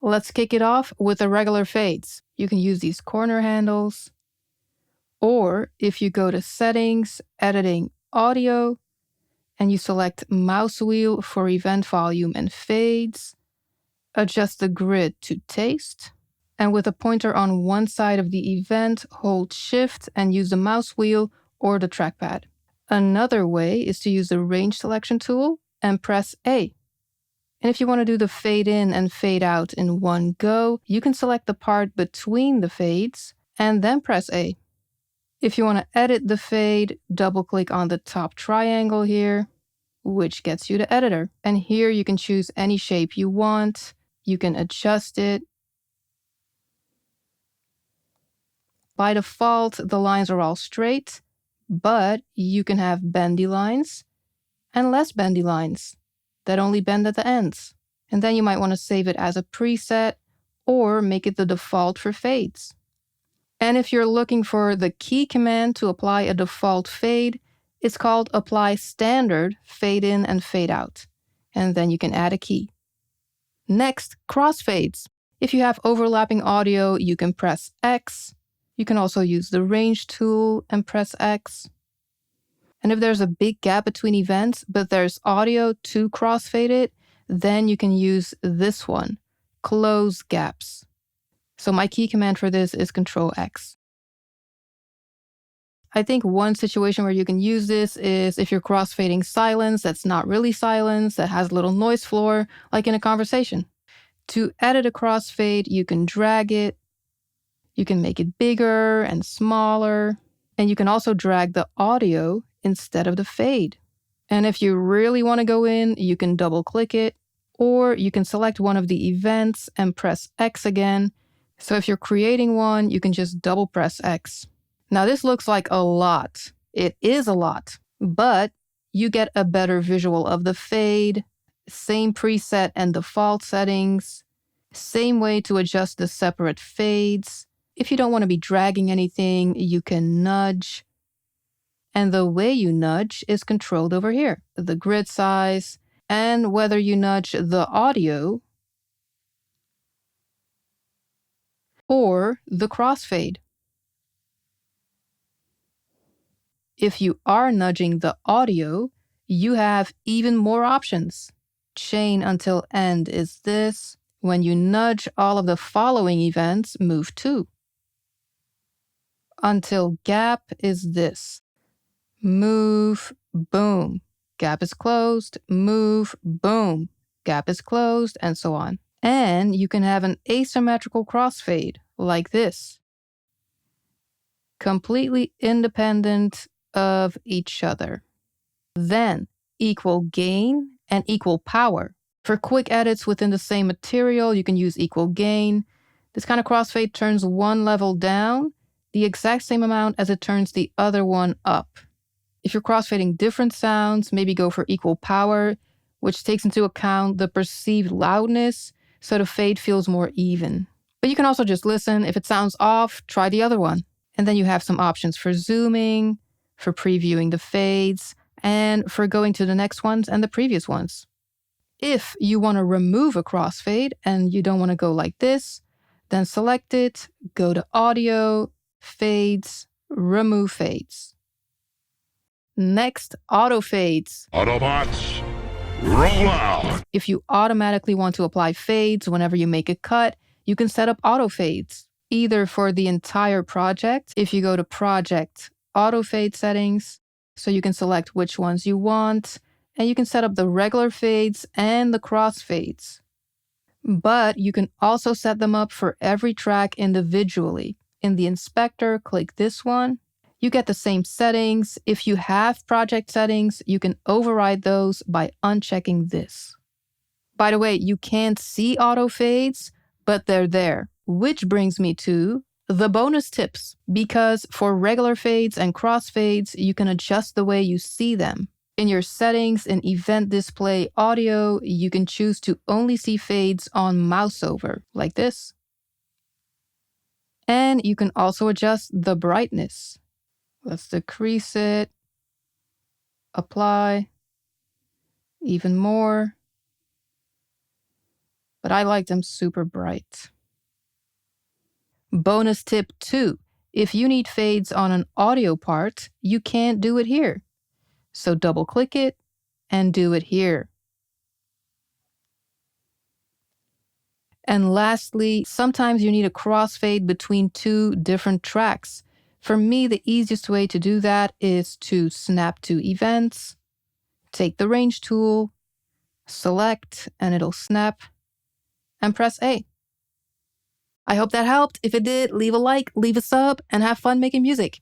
Let's kick it off with the regular fades. You can use these corner handles, or if you go to Settings, Editing, Audio, and you select mouse wheel for event volume and fades, adjust the grid to taste, and with a pointer on one side of the event, hold Shift and use the mouse wheel or the trackpad. Another way is to use the range selection tool and press A. And if you want to do the fade in and fade out in one go, you can select the part between the fades and then press A. If you want to edit the fade, double-click on the top triangle here, which gets you the editor. And here you can choose any shape you want. You can adjust it. By default, the lines are all straight, but you can have bendy lines and less bendy lines that only bend at the ends. And then you might want to save it as a preset or make it the default for fades. And if you're looking for the key command to apply a default fade, it's called Apply Standard Fade In and Fade Out. And then you can add a key. Next, crossfades. If you have overlapping audio, you can press X. You can also use the range tool and press X. And if there's a big gap between events, but there's audio to crossfade it, then you can use this one, Close Gaps. So my key command for this is Control X. I think one situation where you can use this is if you're crossfading silence that's not really silence, that has a little noise floor, like in a conversation. To edit a crossfade, you can drag it. You can make it bigger and smaller. And you can also drag the audio instead of the fade. And if you really want to go in, you can double click it, or you can select one of the events and press X again. So if you're creating one, you can just double press X. Now this looks like a lot. It is a lot, but you get a better visual of the fade, same preset and default settings, same way to adjust the separate fades. If you don't want to be dragging anything, you can nudge. And the way you nudge is controlled over here, the grid size, and whether you nudge the audio or the crossfade. If you are nudging the audio, you have even more options. Chain until end is this. When you nudge all of the following events, move 2. Until gap is this. Move, boom. Gap is closed, move, boom. Gap is closed, and so on. And you can have an asymmetrical crossfade like this. Completely independent of each other. Then equal gain and equal power. For quick edits within the same material, you can use equal gain. This kind of crossfade turns one level down the exact same amount as it turns the other one up. If you're crossfading different sounds, maybe go for equal power, which takes into account the perceived loudness, so the fade feels more even. But you can also just listen. If it sounds off, try the other one. And then you have some options for zooming, for previewing the fades, and for going to the next ones and the previous ones. If you want to remove a crossfade and you don't want to go like this, then select it, go to Audio, Fades, Remove Fades. Next, auto fades. Autobots, roll out! If you automatically want to apply fades whenever you make a cut, you can set up auto fades, either for the entire project. If you go to Project, Auto Fade Settings, so you can select which ones you want, and you can set up the regular fades and the crossfades. But you can also set them up for every track individually. In the inspector, click this one. You get the same settings. If you have project settings, you can override those by unchecking this. By the way, you can't see auto fades, but they're there, which brings me to the bonus tips. Because for regular fades and crossfades, you can adjust the way you see them. In your settings in Event Display Audio, you can choose to only see fades on mouse over, like this. And you can also adjust the brightness. Let's decrease it, apply, even more. but I like them super bright. Bonus tip 2. If you need fades on an audio part, you can't do it here. So double click it and do it here. And lastly, sometimes you need a crossfade between two different tracks. For me, the easiest way to do that is to snap to events, take the range tool, select, and it'll snap, and press A. I hope that helped. If it did, leave a like, leave a sub, and have fun making music.